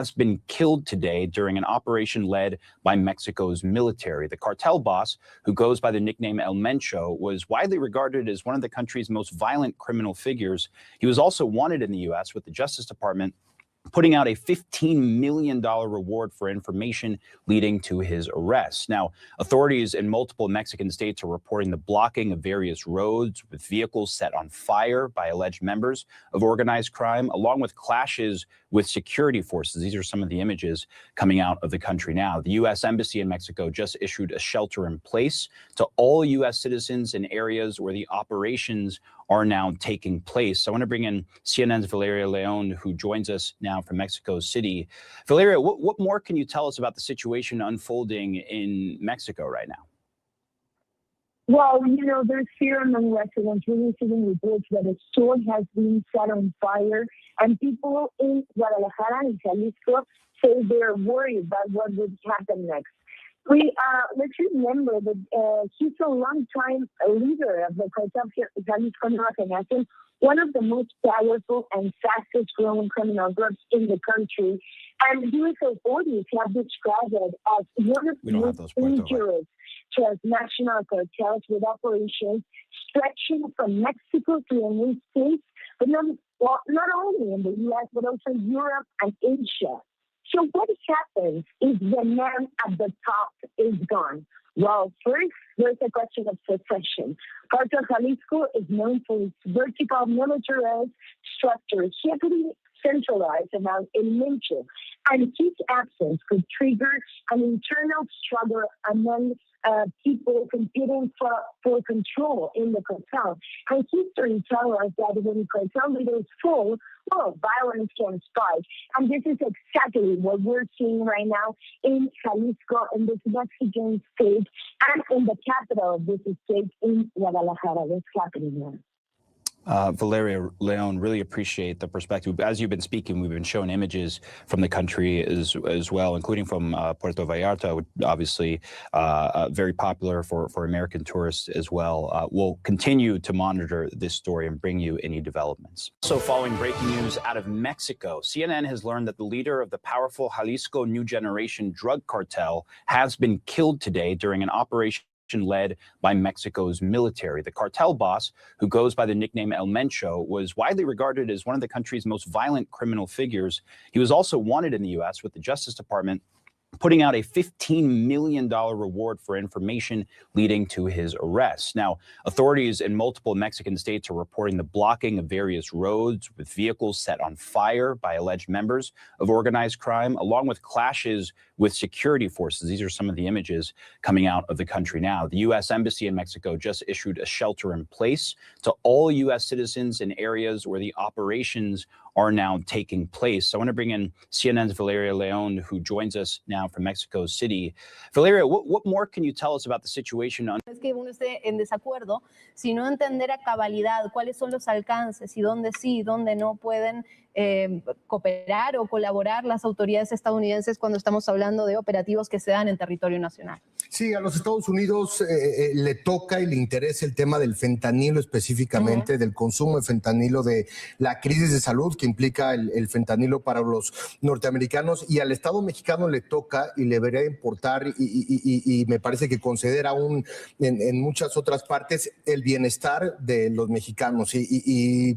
has been killed today during an operation led by Mexico's military. The cartel boss, who goes by the nickname El Mencho, was widely regarded as one of the country's most violent criminal figures. He was also wanted in the U.S. with the Justice Department putting out a $15 million reward for information leading to his arrest. Now, authorities in multiple Mexican states are reporting the blocking of various roads with vehicles set on fire by alleged members of organized crime, along with clashes with security forces. These are some of the images coming out of the country now. The U.S. Embassy in Mexico just issued a shelter in place to all U.S. citizens in areas where the operations are now taking place. So I want to bring in CNN's Valeria Leon, who joins us now from Mexico City. Valeria, what more can you tell us about the situation unfolding in Mexico right now? Well, there's fear among residents. We're receiving reports that a store has been set on fire, and people in Guadalajara and Jalisco say they're worried about what would happen next. Let's remember that he's a long-time leader of the Cartel Jalisco Nueva Generación, one of the most powerful and fastest-growing criminal groups in the country. And U.S. authorities have described it as one of the most dangerous transnational cartels with operations stretching from Mexico to the United States, but not only in the U.S., but also Europe and Asia. So what happens if the man at the top is gone? Well, first, there's a question of succession. Cartel Jalisco is known for its vertical militarized structure, heavily centralized around El Mencho, and his absence could trigger an internal struggle among people competing for control in the cartel. And history tells us that when cartel leaders fall, well, violence can spike. And this is exactly what we're seeing right now in Jalisco, in this Mexican state, and in the capital of this state, in Guadalajara. What's happening there? Valeria Leon, really appreciate the perspective. As you've been speaking, we've been showing images from the country as well, including from Puerto Vallarta, obviously very popular for American tourists as well. We'll continue to monitor this story and bring you any developments. So following breaking news out of Mexico, CNN has learned that the leader of the powerful Jalisco New Generation drug cartel has been killed today during an operation led by Mexico's military. The cartel boss, who goes by the nickname El Mencho, was widely regarded as one of the country's most violent criminal figures. He was also wanted in the U.S. with the Justice Department putting out a $15 million reward for information leading to his arrest. Now, authorities in multiple Mexican states are reporting the blocking of various roads with vehicles set on fire by alleged members of organized crime, along with clashes with security forces. These are some of the images coming out of the country now. The U.S. Embassy in Mexico just issued a shelter in place to all U.S. citizens in areas where the operations are now taking place. So I want to bring in CNN's Valeria Leon, who joins us now from Mexico City. Valeria, what more can you tell us about the situation? Es que uno esté en desacuerdo, sino entender a cabalidad cuáles son los alcances y dónde sí y dónde no pueden cooperar o colaborar las autoridades estadounidenses cuando estamos hablando de operativos que se dan en territorio nacional. Sí, a los Estados Unidos le toca y le interesa el tema del fentanilo específicamente, del consumo de fentanilo, de la crisis de salud que implica el fentanilo para los norteamericanos, y al Estado mexicano le toca y le debería importar y me parece que considera aún en muchas otras partes el bienestar de los mexicanos y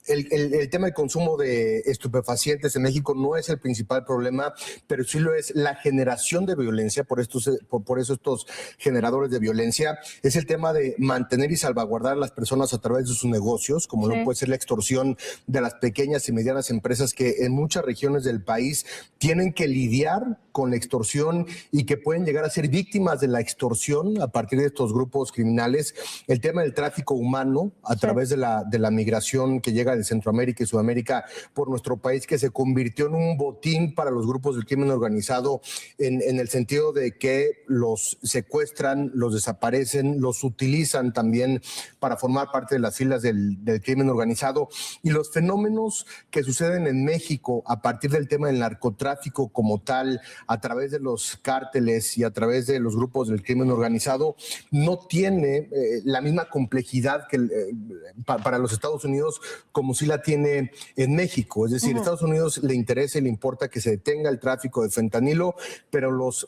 el tema del consumo de estupefacientes en México no es el principal problema, pero sí lo es la generación de violencia, por eso estos generadores de violencia, es el tema de mantener y salvaguardar a las personas a través de sus negocios, como no puede ser la extorsión de las pequeñas y medianas empresas que en muchas regiones del país tienen que lidiar con la extorsión y que pueden llegar a ser víctimas de la extorsión a partir de estos grupos criminales. El tema del tráfico humano a través de la migración que llega de Centroamérica y Sudamérica por nuestro país, que se convirtió en un botín para los grupos del crimen organizado en el sentido de que los secuestran, los desaparecen, los utilizan también para formar parte de las filas del crimen organizado, y los fenómenos que suceden en México a partir del tema del narcotráfico como tal, a través de los cárteles y a través de los grupos del crimen organizado no tiene la misma complejidad que para los Estados Unidos como sí la tiene en México. Es decir, a Estados Unidos le interesa y le importa que se detenga el tráfico de fentanilo, pero los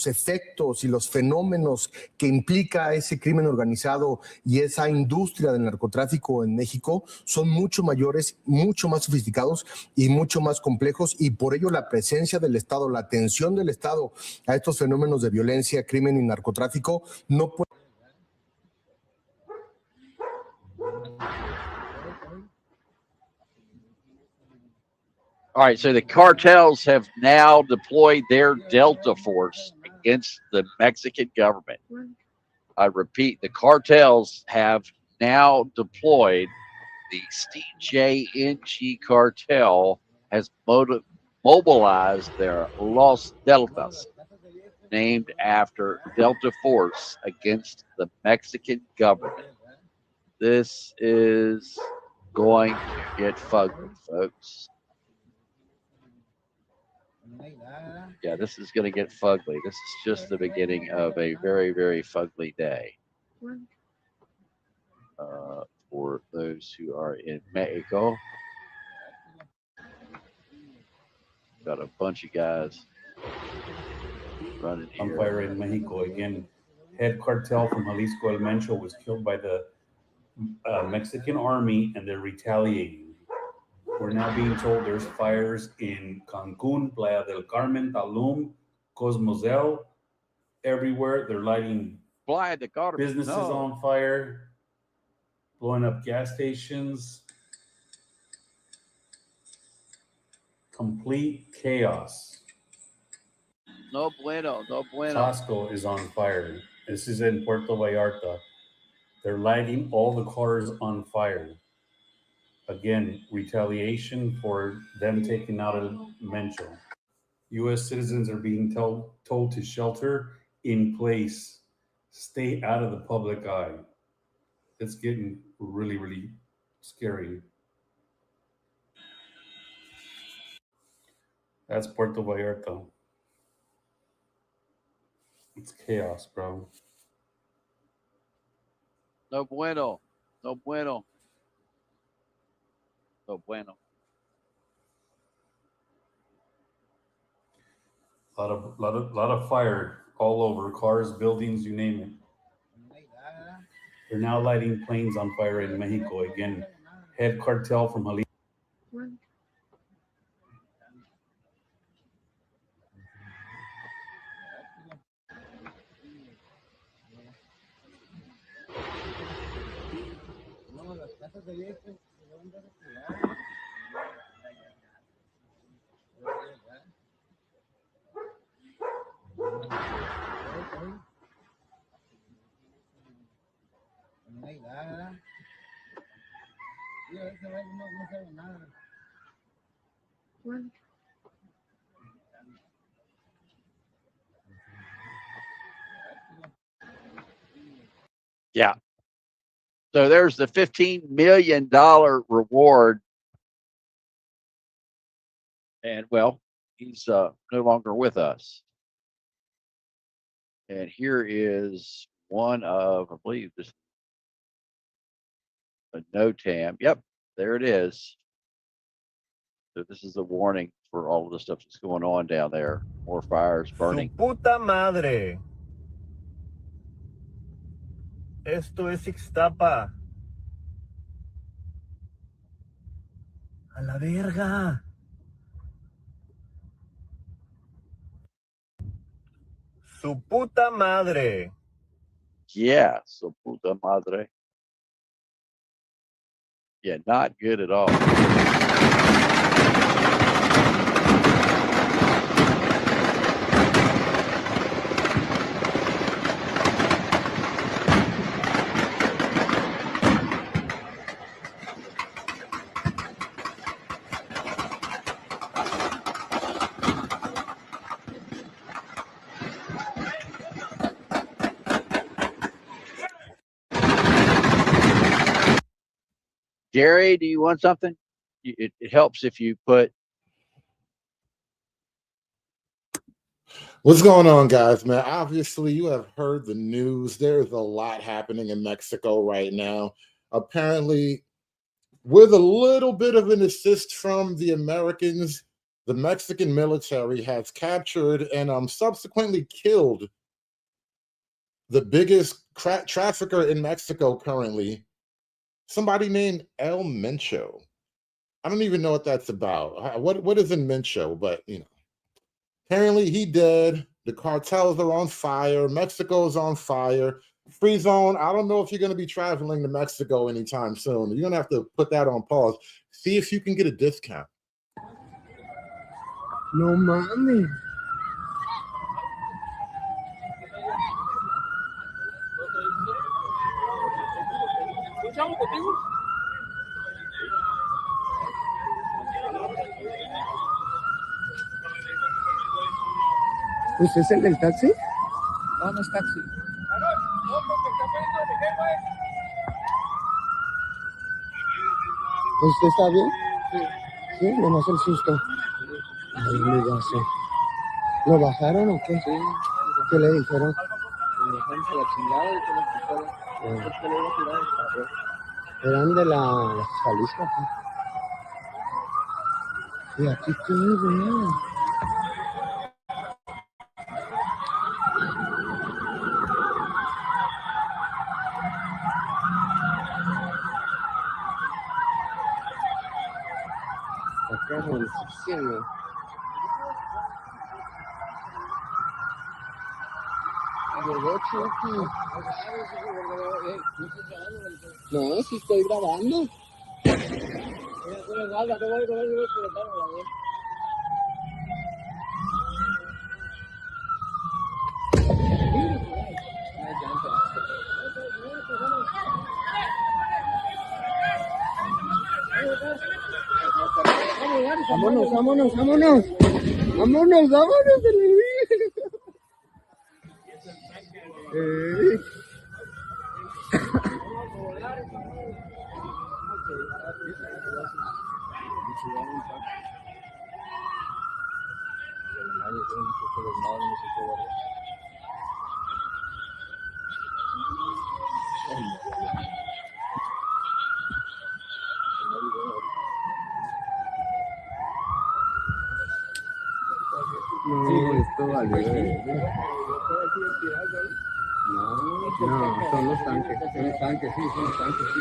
efectos y los fenómenos que implica ese crimen organizado y esa industria del narcotráfico en México son mucho mayores, mucho más sofisticados y mucho más complejos, y por ello la presencia del Estado, la atención del Estado a estos fenómenos de violencia, crimen y narcotráfico no puede. All right, so the cartels have now deployed their Delta Force against the Mexican government. I repeat, the cartels have now deployed, the CJNG cartel has mobilized their Los Deltas, named after Delta Force, against the Mexican government. This is going to get fugly, folks. Yeah, this is going to get fugly. This is just the beginning of a very, very fugly day for those who are in Mexico. Got a bunch of guys running here. On fire in Mexico again. Head cartel from Jalisco, El Mencho, was killed by the Mexican army, and they're retaliating. We're now being told there's fires in Cancun, Playa del Carmen, Tulum, Cozumel, everywhere. They're lighting businesses on fire, blowing up gas stations. Complete chaos. No bueno, no bueno. Costco is on fire. This is in Puerto Vallarta. They're lighting all the cars on fire. Again, retaliation for them taking out a Mencho. U.S. citizens are being told to shelter in place, stay out of the public eye. It's getting really, really scary. That's Puerto Vallarta. It's chaos, bro. No bueno, no bueno. No bueno. Lot of fire all over, cars, buildings, you name it. They're now lighting planes on fire in Mexico again. Head cartel from Jalisco. Yeah. So there's the $15 million reward. And well, he's no longer with us. And here is one of, I believe this a NOTAM. Yep, there it is. So this is a warning for all of the stuff that's going on down there. More fires burning. Su puta madre. Esto es Ixtapa. A la verga. Su puta madre. Yeah, su puta madre. Yeah, not good at all. Gary, do you want something? It helps if you put What's going on, guys, man? Obviously, you have heard the news. There's a lot happening in Mexico right now. Apparently, with a little bit of an assist from the Americans, the Mexican military has captured and subsequently killed the biggest trafficker in Mexico currently, somebody named El Mencho. I don't even know what that's about. What is in Mencho? But apparently he dead. The cartels are on fire. Mexico is on fire. Free zone. I don't know if you're going to be traveling to Mexico anytime soon. You're going to have to put that on pause. See if you can get a discount. No mames. ¿Usted es el del taxi? No, no es taxi. ¿Usted está bien? Sí, nomás el susto. Ay, ya sé. ¿Lo bajaron o qué? Sí. ¿Qué le dijeron? Me dejaron a la chingada y con la pistola. ¿Por qué le iba a tirar el carro? Eran de la Jalisco. ¿Y aquí qué, güey? Acá buenísimo. Llegó Chucky. No, sí estoy grabando. Vámonos, vámonos, vámonos. Vámonos, vámonos. No, esto valió. No, son los tanques, sí, son los tanques, sí.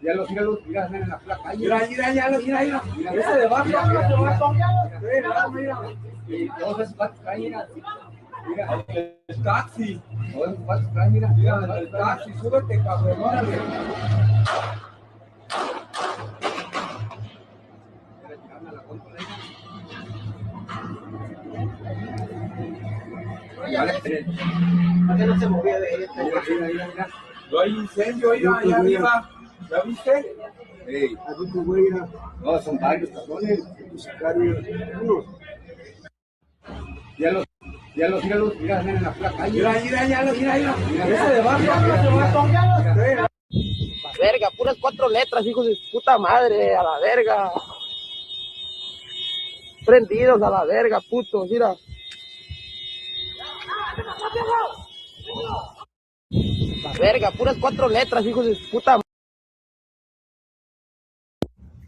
Ya los mira en la placa. Mira. Ese de abajo, mira. Y todos esos vatos caen, mira. El taxi. Todos esos vatos caen, mira. El taxi, súbete, cabrón, órale. ¿Por qué no se movía de ella? Mira. No hay incendio, allá arriba. ¿Ya viste? No, son varios cabrones. Unos. mira, en la pura calle. Mira. Ese de barrio, mira. La verga, puras 4 letras, hijos de su puta madre, a la verga. Prendidos a la verga, putos, mira. La verga, puras 4 letras, hijos de su puta madre.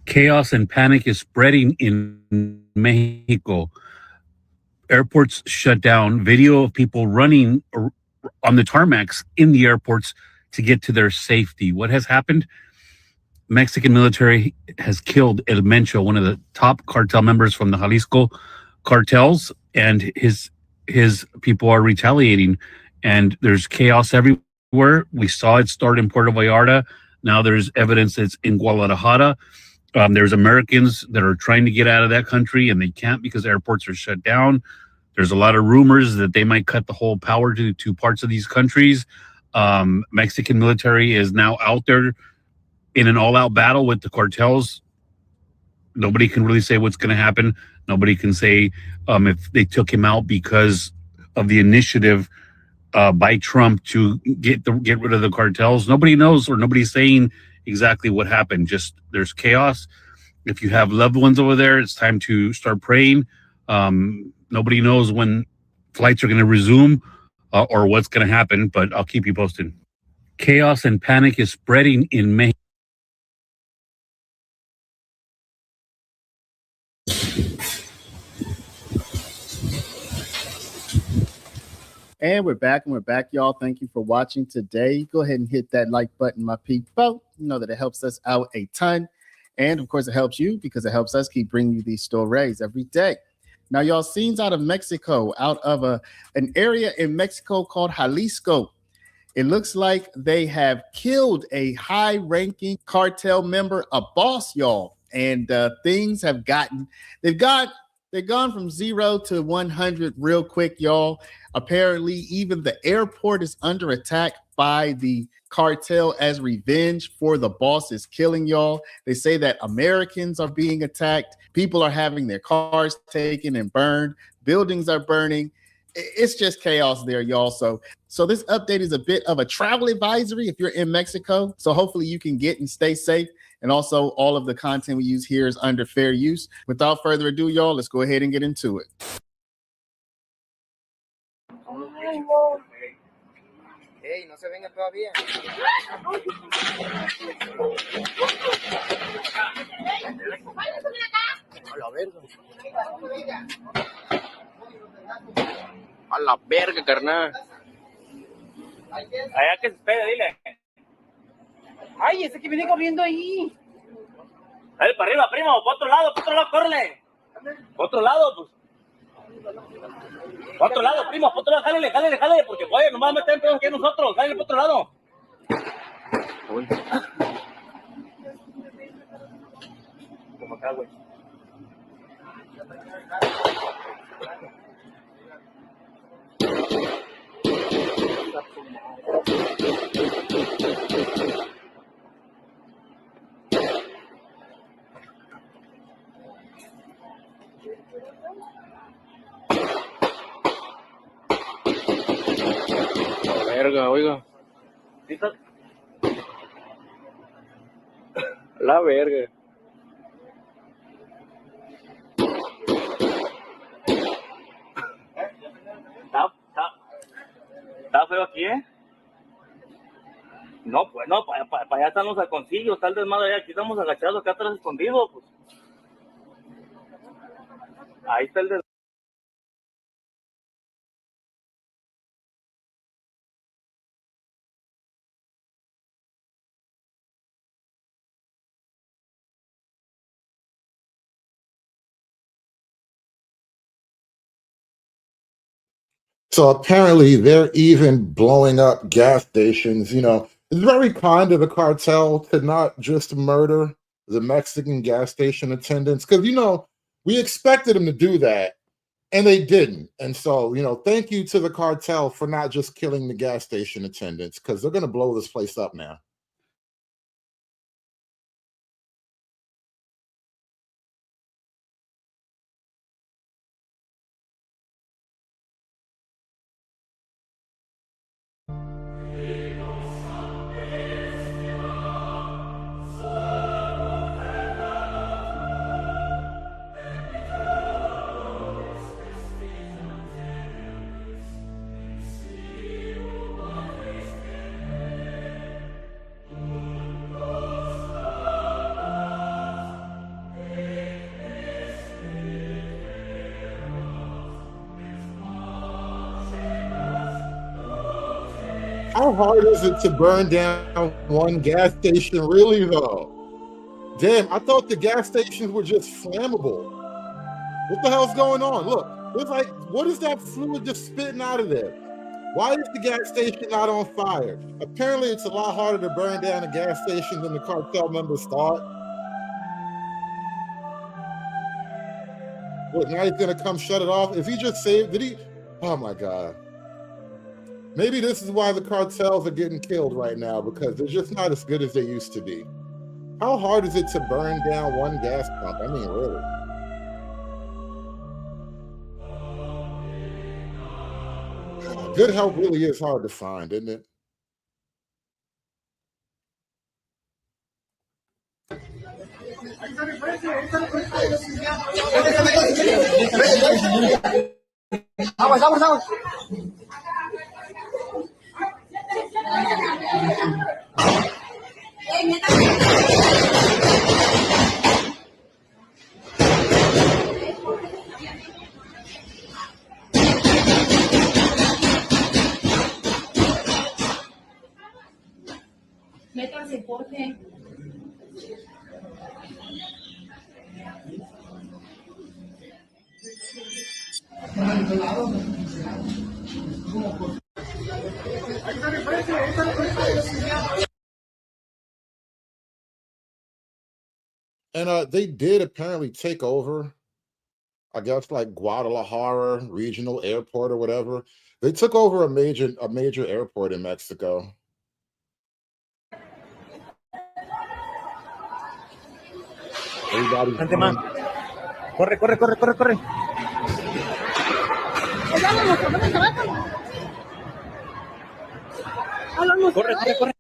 Chaos and panic is spreading in Mexico. Airports shut down. Video of people running on the tarmacs in the airports to get to their safety. What has happened? Mexican military has killed El Mencho, one of the top cartel members from the Jalisco cartels, and his people are retaliating. And there's chaos everywhere. We saw it start in Puerto Vallarta. Now there's evidence it's in Guadalajara. There's Americans that are trying to get out of that country and they can't because airports are shut down. There's a lot of rumors that they might cut the whole power to parts of these countries. Mexican military is now out there in an all-out battle with the cartels. Nobody can really say what's going to happen. Nobody can say if they took him out because of the initiative by Trump to get rid of the cartels. Nobody knows, or nobody's saying exactly what happened. Just there's chaos. If you have loved ones over there, it's time to start praying. Nobody knows when flights are going to resume or what's going to happen, but I'll keep you posted. Chaos and panic is spreading in Mexico. And we're back, y'all. Thank you for watching today. Go ahead and hit that like button, my people. You know that it helps us out a ton. And of course, it helps you because it helps us keep bringing you these stories every day. Now, y'all, scenes out of Mexico, out of an area in Mexico called Jalisco. It looks like they have killed a high-ranking cartel member, a boss, y'all. And things have they've gone from 0 to 100 real quick, y'all. Apparently, even the airport is under attack by the cartel as revenge for the boss's killing, y'all. They say that Americans are being attacked. People are having their cars taken and burned. Buildings are burning. It's just chaos there, y'all. So this update is a bit of a travel advisory if you're in Mexico. So hopefully you can get and stay safe. And also all of the content we use here is under fair use. Without further ado, y'all, let's go ahead and get into it. Ey, no se venga todavía. A la verga. A la verga, carnal. Allá que se espere, dile. Ay, ese que viene corriendo ahí. Dale para arriba, primo, para otro lado, córrele. Para otro lado, pues. Para otro lado, primo, para otro lado, jálele, porque güey, nos vamos a meter en pedos aquí nosotros, jálele para otro lado. Uy. Como acá, güey. Verga, oiga. La verga. Está feo aquí, ¿eh? No, pues no, para allá están los halconcillos, está el desmadre allá, aquí estamos agachados, acá atrás escondidos, pues. Ahí está el desmadre. So apparently they're even blowing up gas stations. It's very kind of the cartel to not just murder the Mexican gas station attendants because, we expected them to do that and they didn't. And so, thank you to the cartel for not just killing the gas station attendants because they're going to blow this place up now. How hard is it to burn down one gas station, really, though? Damn, I thought the gas stations were just flammable. What the hell's going on? Look, it's like, what is that fluid just spitting out of there? Why is the gas station not on fire? Apparently, it's a lot harder to burn down a gas station than the cartel members thought. What, now he's gonna come shut it off? If he just saved, did he? Oh my God. Maybe this is why the cartels are getting killed right now, because they're just not as good as they used to be. How hard is it to burn down one gas pump? I mean, really. Good help really is hard to find, isn't it? Vamos, vamos, vamos. Métanse, porfe. And they did apparently take over, I guess, like Guadalajara Regional Airport or whatever. They took over a major airport in Mexico. Everybody's Antemán. Corre, corre, corre, corre, corre. Corre, corre, corre.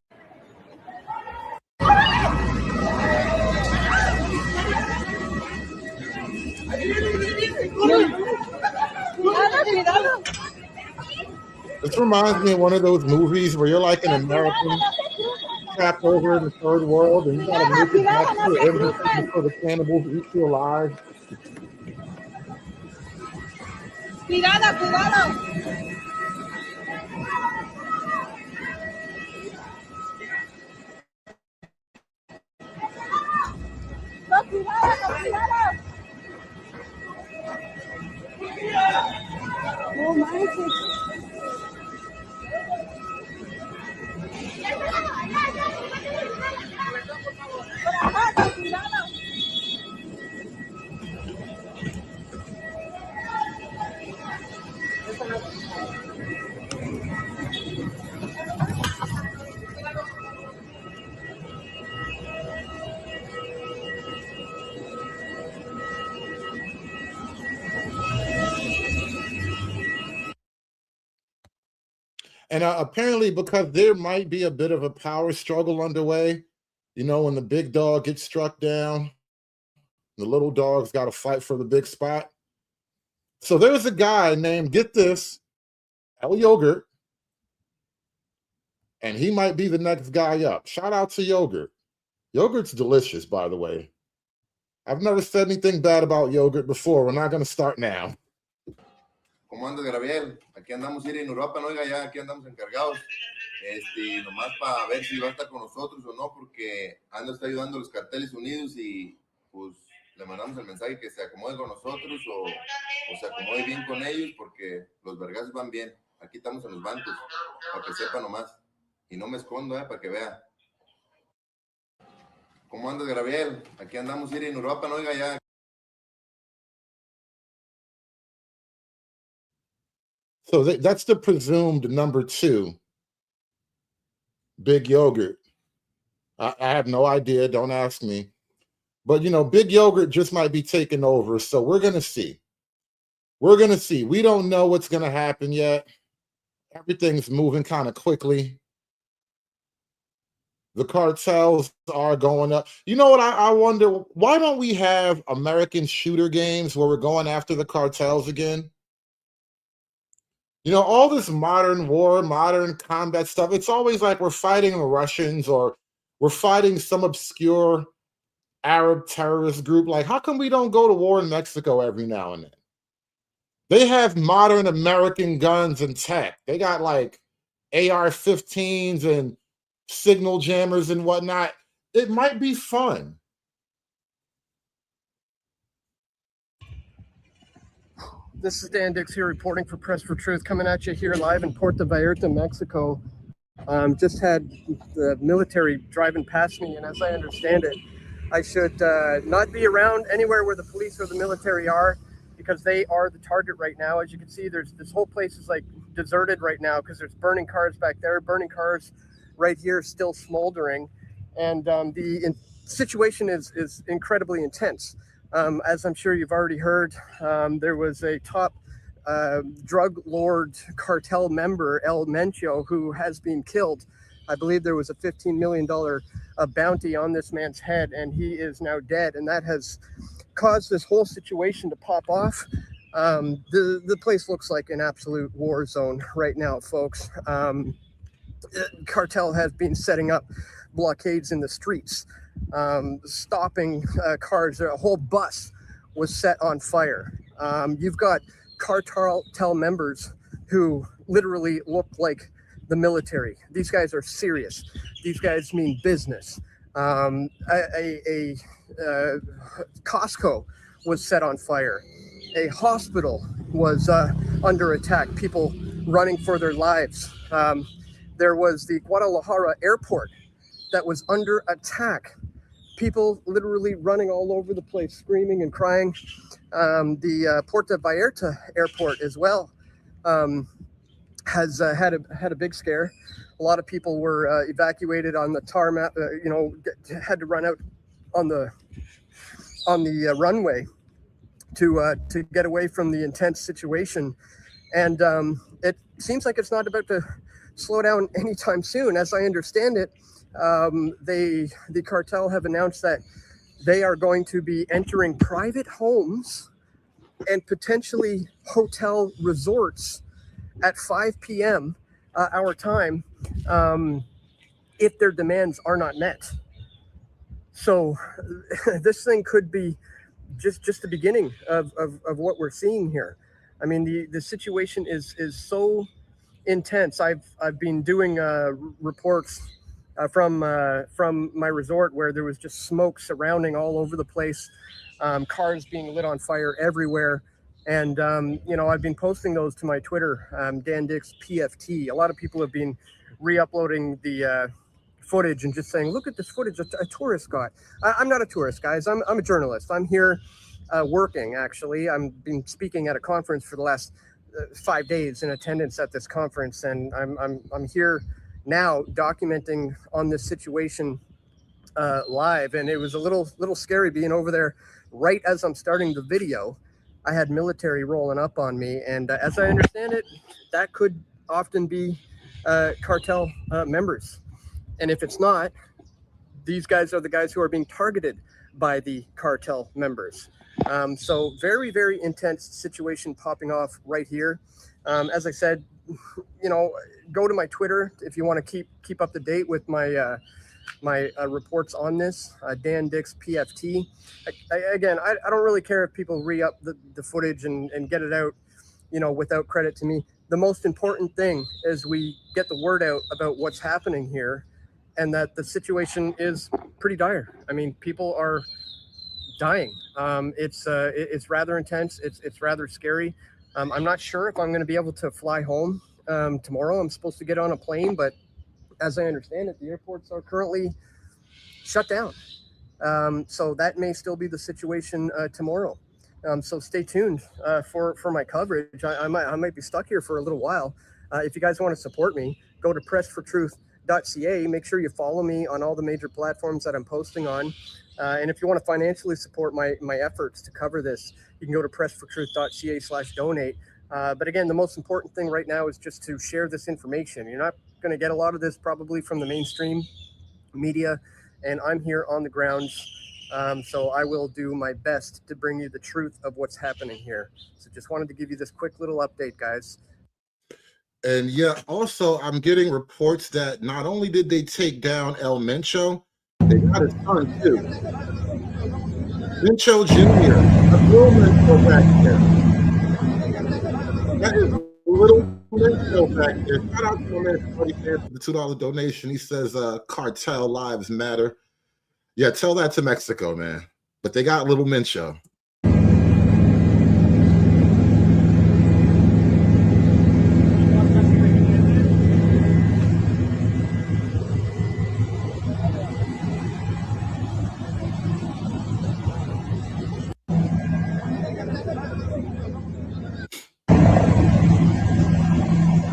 This reminds me of one of those movies where you're like an American trapped over in the third world and you gotta make it back to the embassy before the cannibals eat you alive. Cuidado, cuidado. No, cuidado, cuidado. No manches. And apparently, because there might be a bit of a power struggle underway, you know, when the big dog gets struck down, the little dog's got to fight for the big spot. So there's a guy named, get this, El Yogurt, and he might be the next guy up. Shout out to Yogurt. Yogurt's delicious, by the way. I've never said anything bad about yogurt before. We're not going to start now. ¿Cómo andas, Gabriel? Aquí andamos ir en Europa, ¿no? Oiga, ya aquí andamos encargados. Nomás para ver si va a estar con nosotros o no, porque está ayudando a los carteles unidos y pues le mandamos el mensaje que se acomode con nosotros o se acomode bien con ellos, porque los vergazos van bien. Aquí estamos en los bancos, para que sepa nomás. Y no me escondo, para que vea. ¿Cómo andas, Gabriel? Aquí andamos ir en Europa, ¿no? Oiga, ya. So that's the presumed number 2, Big Yogurt. I have no idea. Don't ask me. But, you know, Big Yogurt just might be taking over. So we're going to see. We're going to see. We don't know what's going to happen yet. Everything's moving kind of quickly. The cartels are going up. You know what? I wonder, why don't we have American shooter games where we're going after the cartels again? You know, all this modern war, modern combat stuff, it's always like we're fighting the Russians or we're fighting some obscure Arab terrorist group. Like, how come we don't go to war in Mexico every now and then? They have modern American guns and tech. They got like AR-15s and signal jammers and whatnot, it might be fun. This is Dan Dix here reporting for Press for Truth, coming at you here live in Puerto Vallarta, Mexico. Just had the military driving past me, and as I understand it, I should not be around anywhere where the police or the military are, because they are the target right now. As you can see, this whole place is like deserted right now because there's burning cars back there, burning cars right here, still smoldering, and the situation is incredibly intense. As I'm sure you've already heard, there was a top drug lord cartel member, El Mencho, who has been killed. I believe there was a $15 million bounty on this man's head, and he is now dead. And that has caused this whole situation to pop off. The place looks like an absolute war zone right now, folks. Cartel has been setting up blockades in the streets, stopping cars. A whole bus was set on fire. You've got cartel members who literally look like the military. These guys are serious. These guys mean business. Costco was set on fire. A hospital was under attack. People running for their lives. There was the Guadalajara airport that was under attack. People literally running all over the place, screaming and crying. The Puerto Vallarta airport as well has had a big scare. A lot of people were evacuated on the tarmac. Had to run out on the runway to get away from the intense situation. And it seems like it's not about to slow down anytime soon. As I understand it, the cartel have announced that they are going to be entering private homes and potentially hotel resorts at 5 p.m. Our time if their demands are not met. So this thing could be just the beginning of what we're seeing here. I mean, the situation is so intense. I've been doing reports from my resort where there was just smoke surrounding all over the place, cars being lit on fire everywhere. And, I've been posting those to my Twitter, Dan Dix PFT. A lot of people have been re-uploading the footage and just saying, look at this footage a tourist got. I'm not a tourist, guys. I'm a journalist. I'm here working, actually. I've been speaking at a conference for the last 5 days in attendance at this conference. And I'm here now documenting on this situation live. And it was a little scary being over there right as I'm starting the video. I had military rolling up on me, and as I understand it, that could often be cartel members. And if it's not, these guys are the guys who are being targeted by the cartel members. So very, very intense situation popping off right here. As I said, go to my Twitter if you want to keep up to date with my my reports on this, Dan Dix PFT. I don't really care if people re-up the footage and get it out, without credit to me. The most important thing is we get the word out about what's happening here, and that the situation is pretty dire. I mean, people are dying. It's rather intense. It's rather scary. I'm not sure if I'm going to be able to fly home tomorrow. I'm supposed to get on a plane, but as I understand it, the airports are currently shut down. So that may still be the situation tomorrow. So stay tuned for my coverage. I might be stuck here for a little while. If you guys want to support me, go to pressfortruth.ca. Make sure you follow me on all the major platforms that I'm posting on. And if you want to financially support my efforts to cover this, you can go to pressfortruth.ca/donate. But again, the most important thing right now is just to share this information. You're not going to get a lot of this probably from the mainstream media, and I'm here on the grounds. So I will do my best to bring you the truth of what's happening here. So just wanted to give you this quick little update, guys. And yeah, also I'm getting reports that not only did they take down El Mencho, they got his son too. Mencho Jr., a real Mencho back there. That is little Mencho back there. Shout out to my man Shorty there for the $2 donation. He says cartel lives matter. Yeah, tell that to Mexico, man. But they got little Mencho.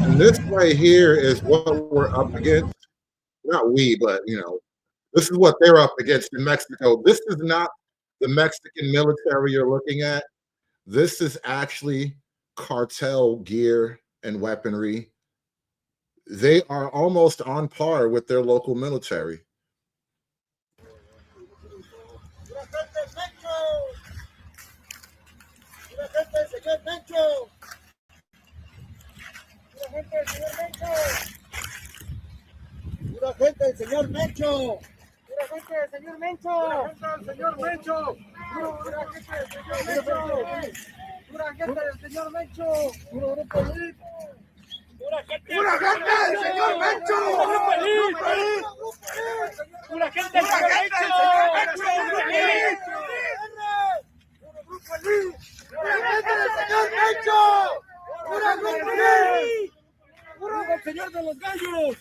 And this right here is what we're up against. Not we, but this is what they're up against in Mexico. This is not the Mexican military you're looking at. This is actually cartel gear and weaponry. They are almost on par with their local military. Pura gente del señor Mencho. Pura gente del señor Mencho. Pura gente del señor Mencho. Pura gente del señor Mencho. Pura gente del señor Mencho. Puro grupo elite. Pura gente del señor Mencho. Grupo elite. Pura gente del señor Mencho. Grupo elite. Puro grupo elite. Pura gente del señor Mencho. Pura grupo elite. Puro del señor de los gallos.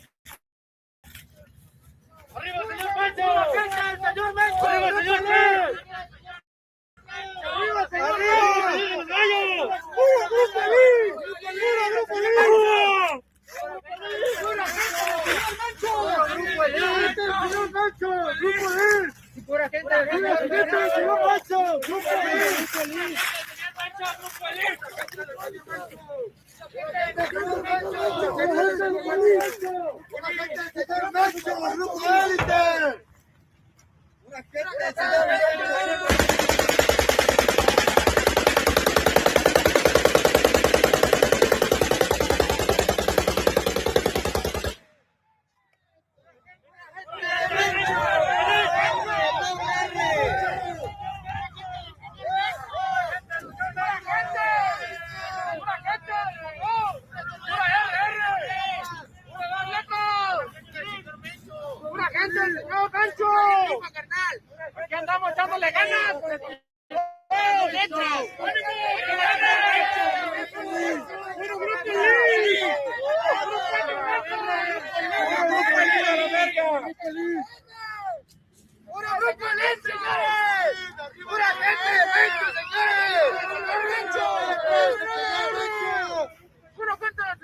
¡Arriba, señor Mencho! ¡Arriba, señor Mencho! ¡Arriba, señor Mencho! ¡Arriba, señor Mencho! ¡Arriba! ¡Puro grupo elite! ¡Puro grupo elite! ¡Pura gente del señor Mencho! ¡Grupo elite! ¡Pura gente del señor Mencho! ¡Grupo elite! ¡Aquí andamos echándole ganas!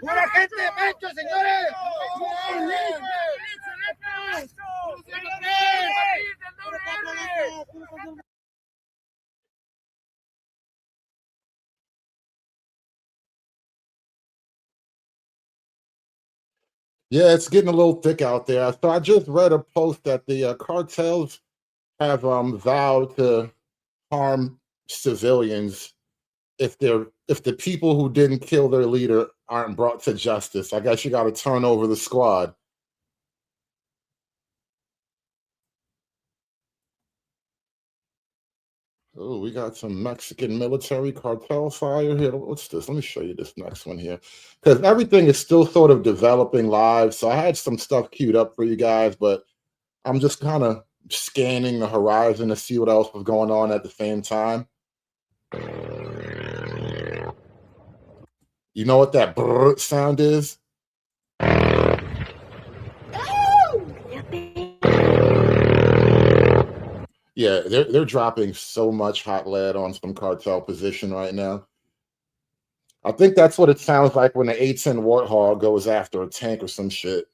¡Pura gente de Mencho, señores! Yeah, it's getting a little thick out there. So I just read a post that the cartels have vowed to harm civilians if the people who didn't kill their leader aren't brought to justice. I guess you got to turn over the squad. Oh, we got some Mexican military cartel fire here. What's this? Let me show you this next one here. Because everything is still sort of developing live. So I had some stuff queued up for you guys, but I'm just kind of scanning the horizon to see what else was going on at the same time. You know what that brrr sound is? Yeah, they're dropping so much hot lead on some cartel position right now. I think that's what it sounds like when the A-10 Warthog goes after a tank or some shit.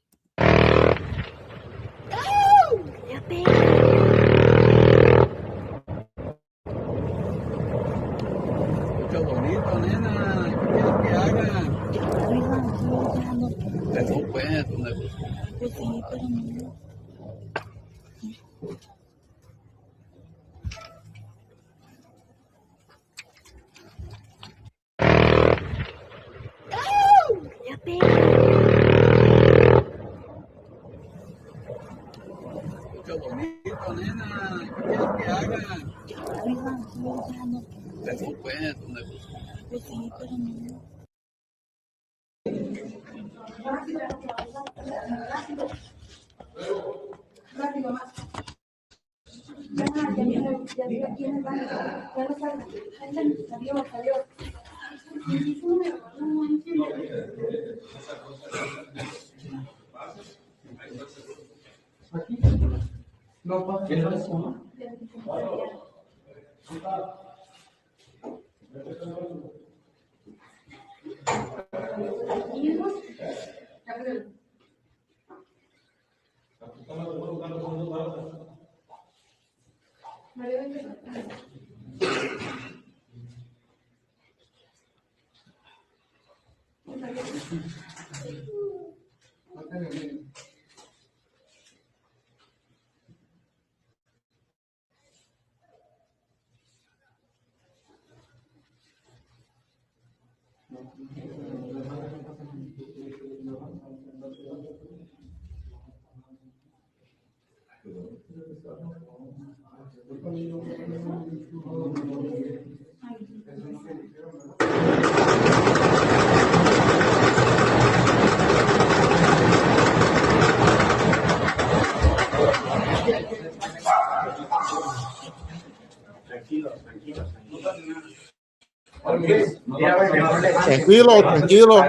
Tranquilo, tranquilo.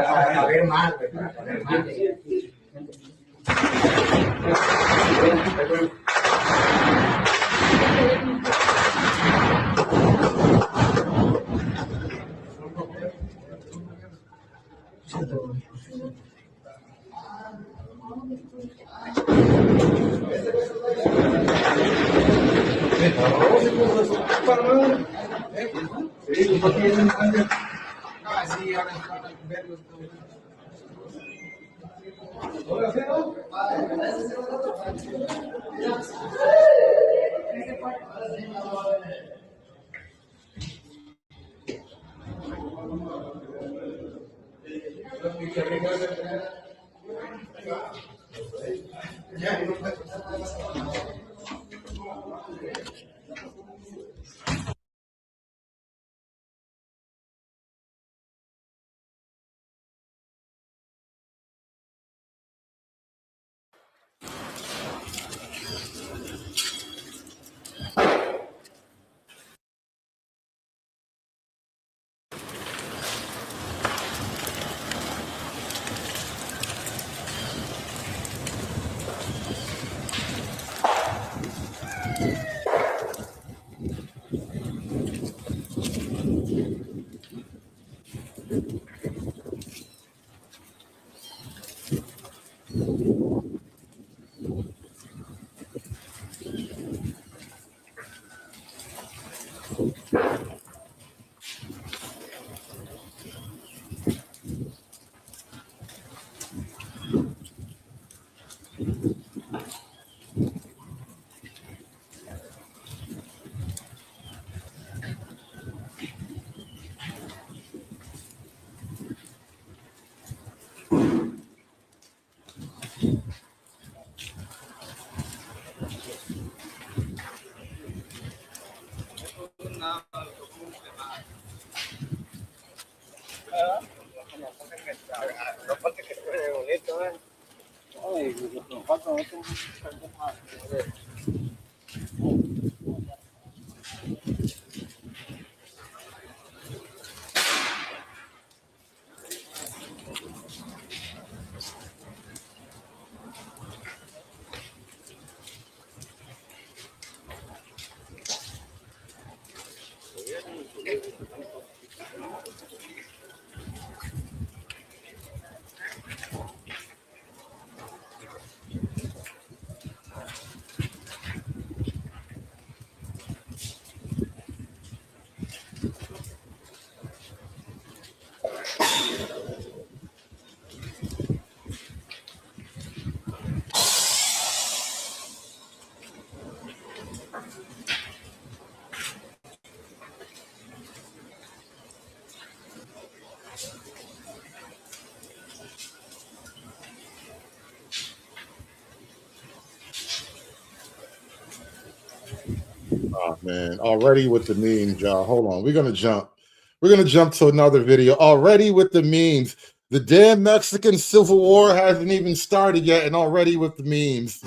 Oh man, already with the memes, y'all. Hold on. We're gonna jump to another video already with the memes. The damn Mexican Civil War hasn't even started yet, and already with the memes.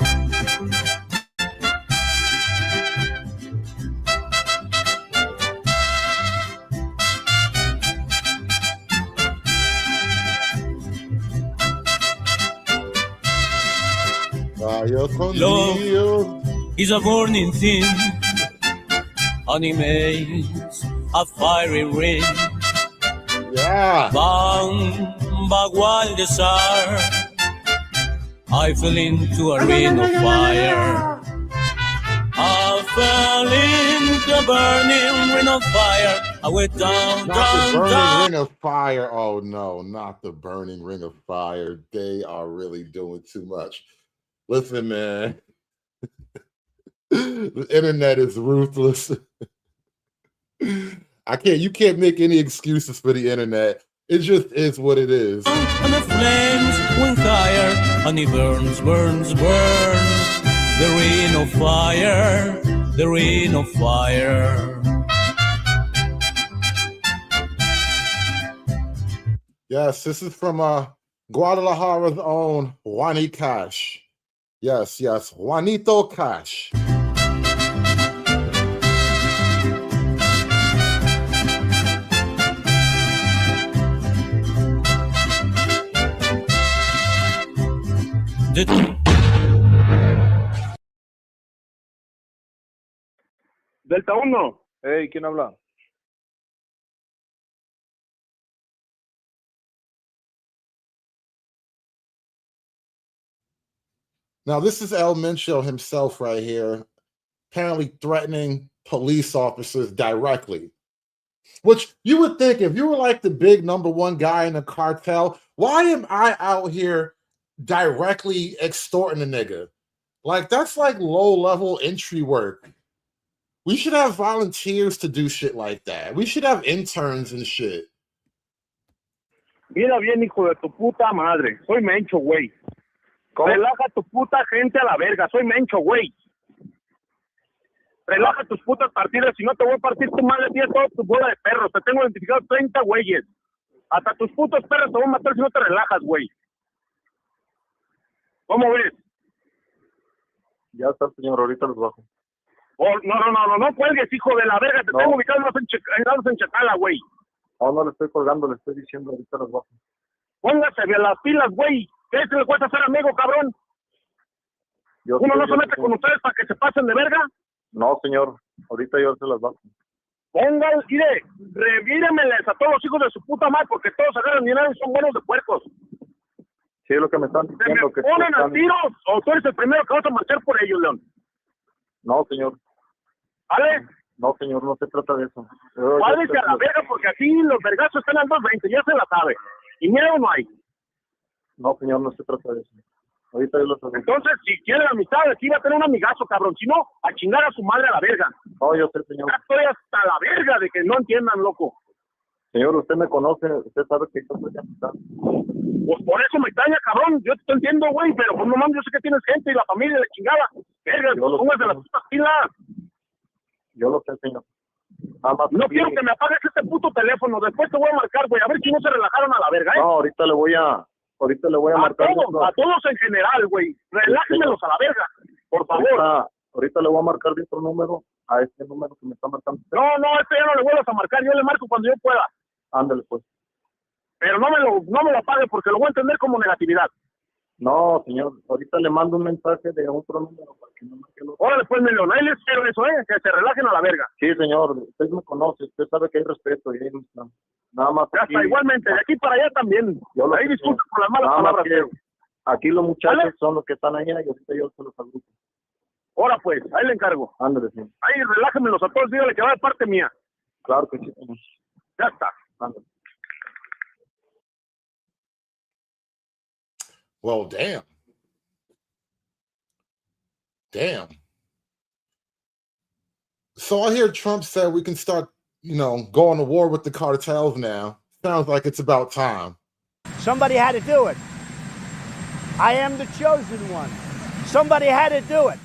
Love is a burning thing, animates a fiery ring. Yeah. Bound by wild desire, I fell into a ring of fire. I fell into a burning ring of fire. I went down, Not down, the burning down. ring of fire. Oh no, not the burning ring of fire. They are really doing too much. Listen, man. The internet is ruthless. You can't make any excuses for the internet. It just is what it is. And the flames went higher, and it burns, burns, burns. The ring of fire, the ring of fire. Yes, this is from Guadalajara's own Juani Cash. Yes, Juanito Cash. Delta 1. Hey, ¿quién habla? Now, this is El Mencho himself right here, apparently threatening police officers directly. Which you would think, if you were like the big #1 guy in the cartel, why am I out here directly extorting a nigga? Like, that's like low-level entry work. We should have volunteers to do shit like that. We should have interns and shit. Mira bien, hijo de tu puta madre. Soy Mencho, güey. Relaja tu puta gente a la verga. Soy Mencho, güey. Relaja tus putas partidas. Si no, te voy a partir tu madre, tienes toda tu bola de perros. Te tengo identificado 30 güeyes. Hasta tus putos perros te voy a matar si no te relajas, güey. ¿Cómo ves? Ya está, señor, ahorita los bajo. Oh, no cuelgues, hijo de la verga. Te tengo ubicados en Chacala, güey. No le estoy colgando, le estoy diciendo ahorita los bajo. Póngase a las pilas, güey. ¿Qué se le cuesta ser amigo, cabrón? ¿Uno no se mete con ustedes para que se pasen de verga? No, señor, ahorita yo se las bajo. Pongan, revíremeles a todos los hijos de su puta madre, porque todos agarran dinero y son buenos de puercos. Sí, es lo que me están diciendo. ¿Se me ponen a tiros o tú eres el primero que vas a marchar por ellos, León? No, señor. ¿Vale? No, señor, no se trata de eso. Váyase a la verga, porque aquí los vergazos están al 220, ya se la sabe. Y miedo no hay. No, señor, no se trata de eso. Ahorita yo lo sé. Entonces, si quiere amistad, aquí va a tener un amigazo, cabrón. Si no, a chingar a su madre a la verga. No, yo sé, señor. Ya estoy hasta la verga de que no entiendan, loco. Señor, usted me conoce, usted sabe que yo soy de amistad. Pues por eso me extraña, cabrón. Yo te entiendo, güey, pero pues no mames, yo sé que tienes gente y la familia de chingada. Verga, póngase las putas pilas. Yo lo sé, señor. Nada más no quiero que me apagues este puto teléfono. Después te voy a marcar, güey. A ver si no se relajaron a la verga, ¿eh? No, ahorita le voy a marcar. A todos en general, güey. Relájenmelos a la verga, por favor. Ahorita le voy a marcar de otro número a este número que me está marcando. No, este ya no le vuelvas a marcar. Yo le marco cuando yo pueda. Ándale, pues. Pero no me lo apague porque lo voy a entender como negatividad. No, señor. Ahorita le mando un mensaje de otro número para que no me quede. Órale, pues, Melón. Ahí les quiero eso, que se relajen a la verga. Sí, señor. Usted me conoce. Usted sabe que hay respeto y hay amistad. Nada más. Ya está, igualmente. De aquí para allá también. Ahí disculpen por las malas palabras. Aquí los muchachos son los que están allá y ahorita yo se los agrupo. Ahora pues, ahí le encargo. Ándale, señor. Ahí relájenmelos a todos, dígale que va de parte mía. Claro que sí, señor. Ya está. Ándale. Well, damn. So I hear Trump said we can start, going to war with the cartels now. Sounds like it's about time. Somebody had to do it. I am the chosen one. Somebody had to do it.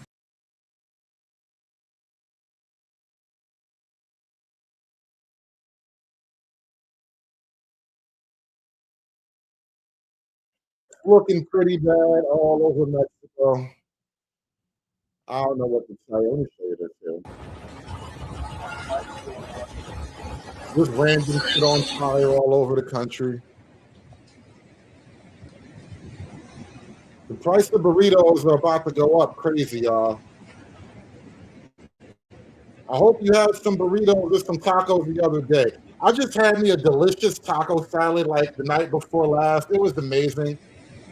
looking pretty bad all over Mexico. I don't know what to tell you. Let me show you this here. Just random shit on fire all over the country. The price of burritos are about to go up crazy, y'all. I hope you had some burritos or some tacos the other day. I just had me a delicious taco salad like the night before last. It was amazing.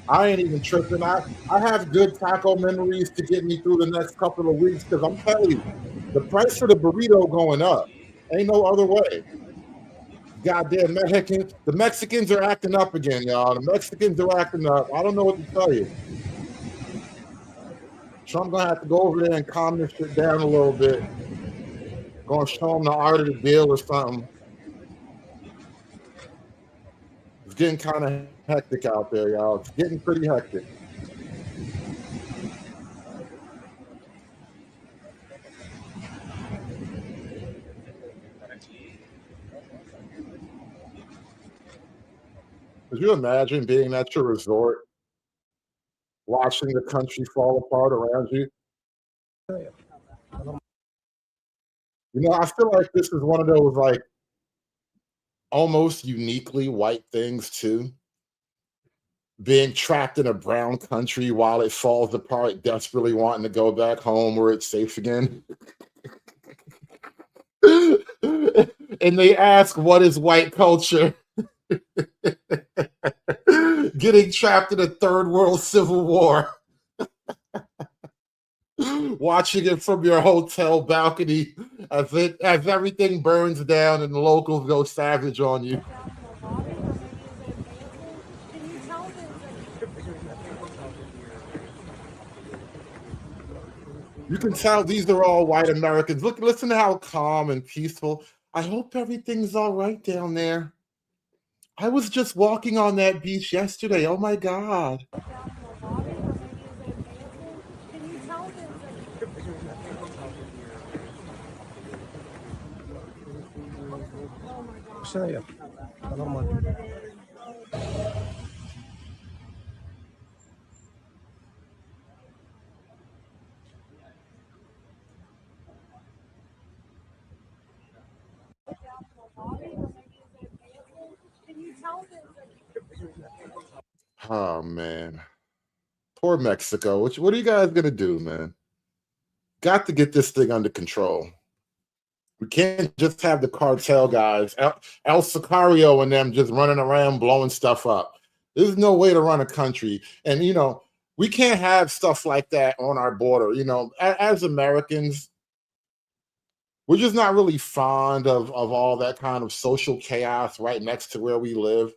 I ain't even tripping. I have good taco memories to get me through the next couple of weeks because I'm telling you, the price of the burrito going up. Ain't no other way. Goddamn Mexicans. The Mexicans are acting up again, y'all. The Mexicans are acting up. I don't know what to tell you. Trump gonna have to go over there and calm this shit down a little bit. Gonna show him the art of the deal or something. It's getting kind of hectic out there, y'all. It's getting pretty hectic. Could you imagine being at your resort, watching the country fall apart around you? You know, I feel like this is one of those like almost uniquely white things too. Being trapped in a brown country while it falls apart, desperately wanting to go back home where it's safe again. And they ask, what is white culture? Getting trapped in a third world civil war. Watching it from your hotel balcony as everything burns down and the locals go savage on you. You can tell these are all white Americans. Look, listen to how calm and peaceful. I hope everything's all right down there. I was just walking on that beach yesterday. Oh my God. Oh man. Poor Mexico. What are you guys gonna do, man? Got to get this thing under control. We can't just have the cartel guys, El Sicario and them just running around blowing stuff up. There's no way to run a country. And, you know, we can't have stuff like that on our border. You know, as Americans, we're just not really fond of all that kind of social chaos right next to where we live.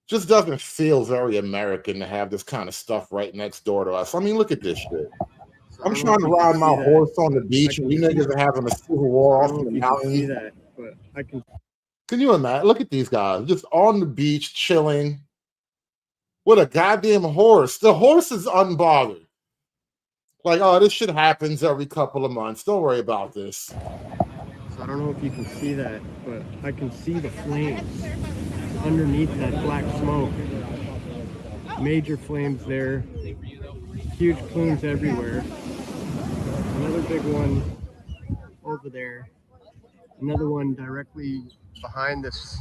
Just doesn't feel very American to have this kind of stuff right next door to us. I mean, look at this shit. I'm trying to ride my horse on the beach, and you niggas are having a civil war off in the mountains. Can you imagine? Look at these guys just on the beach chilling with a goddamn horse. The horse is unbothered. Like, oh, this shit happens every couple of months. Don't worry about this. So I don't know if you can see that, but I can see the flames underneath that black smoke. Major flames there. Huge plumes everywhere. Another big one over there. Another one directly behind this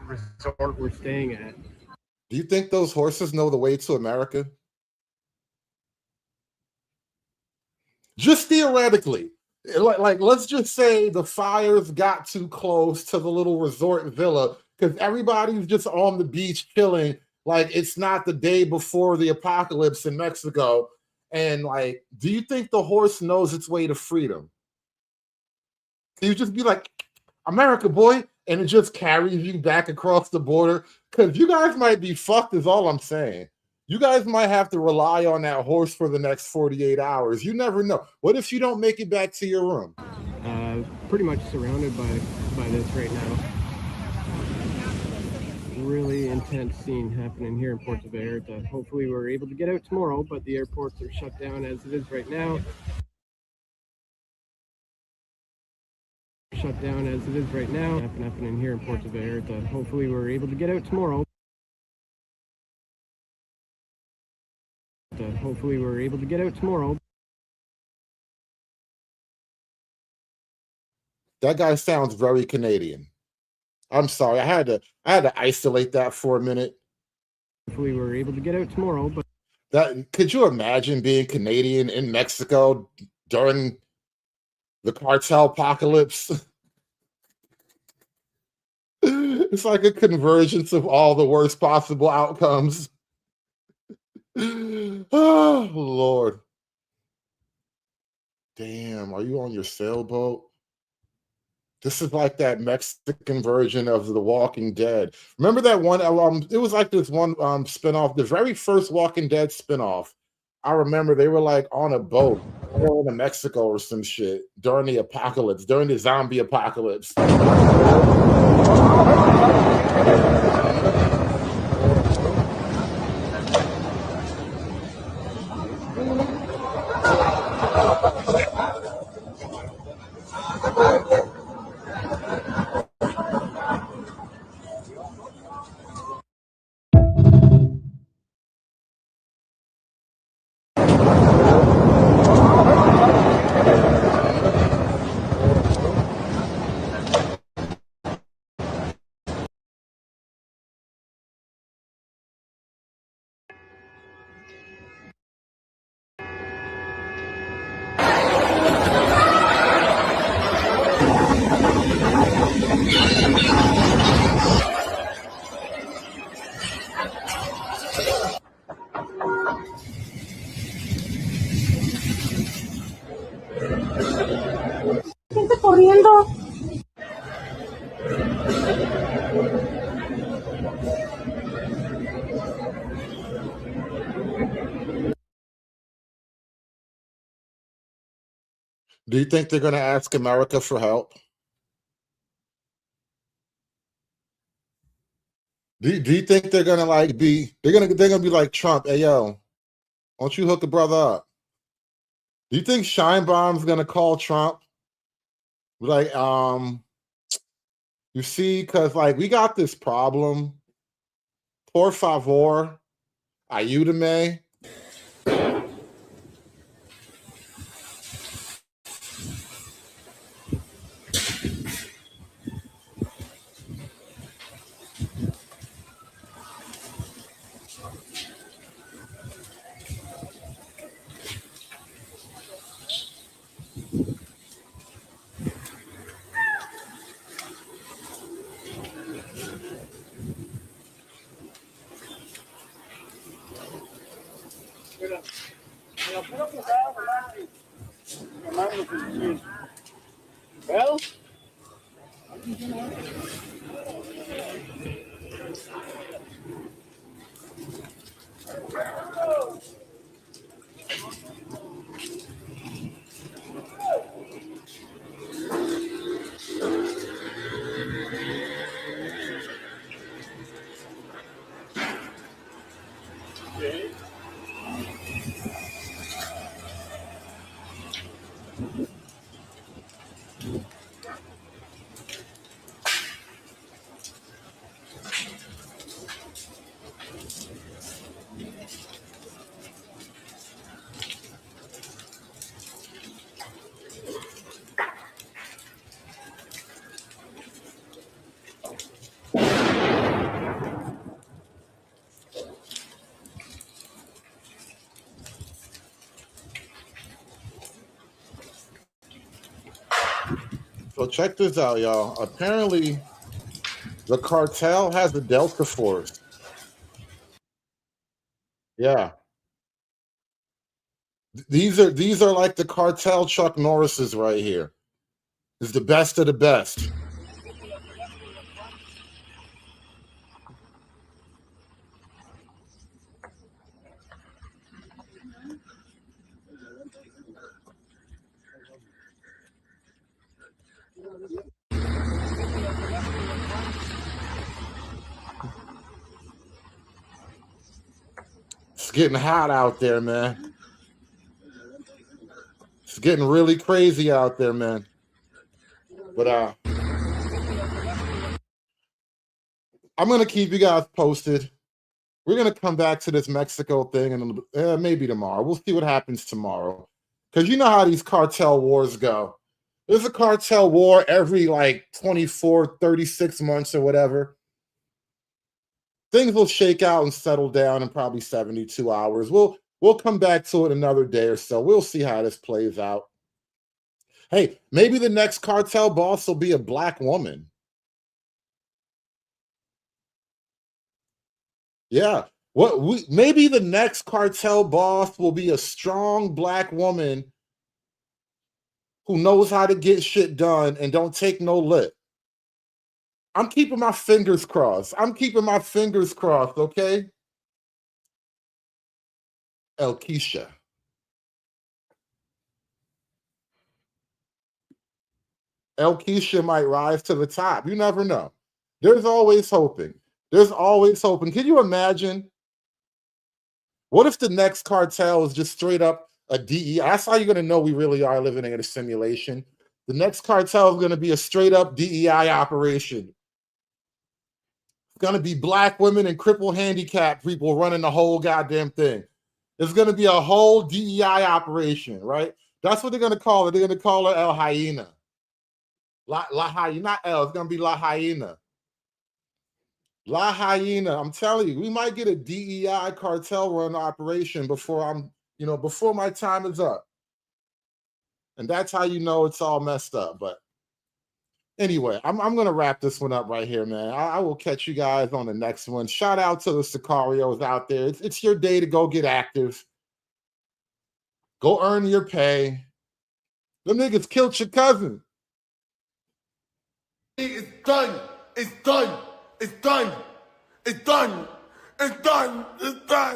resort we're staying at. Do you think those horses know the way to America? Just theoretically. Like let's just say the fires got too close to the little resort villa because everybody's just on the beach chilling. Like it's not the day before the apocalypse in Mexico. And like, do you think the horse knows its way to freedom? Can you just be like, America, boy, and it just carries you back across the border? Because you guys might be fucked is all I'm saying. You guys might have to rely on that horse for the next 48 hours. You never know. What if you don't make it back to your room? Pretty much surrounded by this right now. Really intense scene happening here in Puerto Vallarta. Hopefully we're able to get out tomorrow, but the airports are shut down as it is right now. Happening here in Puerto Vallarta. Hopefully we're able to get out tomorrow. Hopefully we're able to get out tomorrow. That guy sounds very Canadian. I'm sorry, I had to isolate that for a minute. Hopefully we're able to get out tomorrow, but That, could you imagine being Canadian in Mexico during the cartel apocalypse? It's like a convergence of all the worst possible outcomes. Oh, Lord. Damn, are you on your sailboat? This is like that Mexican version of The Walking Dead. Remember that one? It was like this one spinoff, the very first Walking Dead spinoff. I remember they were like on a boat going to Mexico or some shit during the apocalypse, during the zombie apocalypse. Gente corriendo. Do you think they're going to ask America for help? Do you think they're going to like be they're going to be like Trump? Hey yo, why don't you hook a brother up? Do you think Scheinbaum's going to call Trump? Like, you see, because like we got this problem. Por favor, ayúdame. Well, So check this out, y'all. Apparently, the cartel has the Delta Force. Yeah. These are like the cartel Chuck Norrises right here. It's the best of the best. It's getting hot out there, man. It's getting really crazy out there, man. But I'm gonna keep you guys posted. We're going to come back to this Mexico thing and maybe tomorrow. We'll see what happens tomorrow. Because you know how these cartel wars go. There's a cartel war every like 24, 36 months or whatever. Things will shake out and settle down in probably 72 hours. We'll come back to it another day or so. We'll see how this plays out. Hey, maybe the next cartel boss will be a black woman. Yeah. Maybe the next cartel boss will be a strong black woman who knows how to get shit done and don't take no lip. I'm keeping my fingers crossed. Okay? Elkeisha. Elkeisha might rise to the top. You never know. There's always hoping. Can you imagine? What if the next cartel is just straight up a DEI? That's how you're going to know we really are living in a simulation. The next cartel is going to be a straight up DEI operation. It's going to be black women and crippled handicapped people running the whole goddamn thing. It's going to be a whole DEI operation, right? That's what they're going to call it. They're going to call it El Hyena. La Hyena, not El. It's going to be La Hyena. La Hyena. I'm telling you, we might get a DEI cartel run operation before my time is up. And that's how you know it's all messed up. But anyway, I'm going to wrap this one up right here, man. I will catch you guys on the next one. Shout out to the Sicarios out there. It's your day to go get active. Go earn your pay. Them niggas killed your cousin. It's done. It's done. It's done. It's done. It's done. It's done.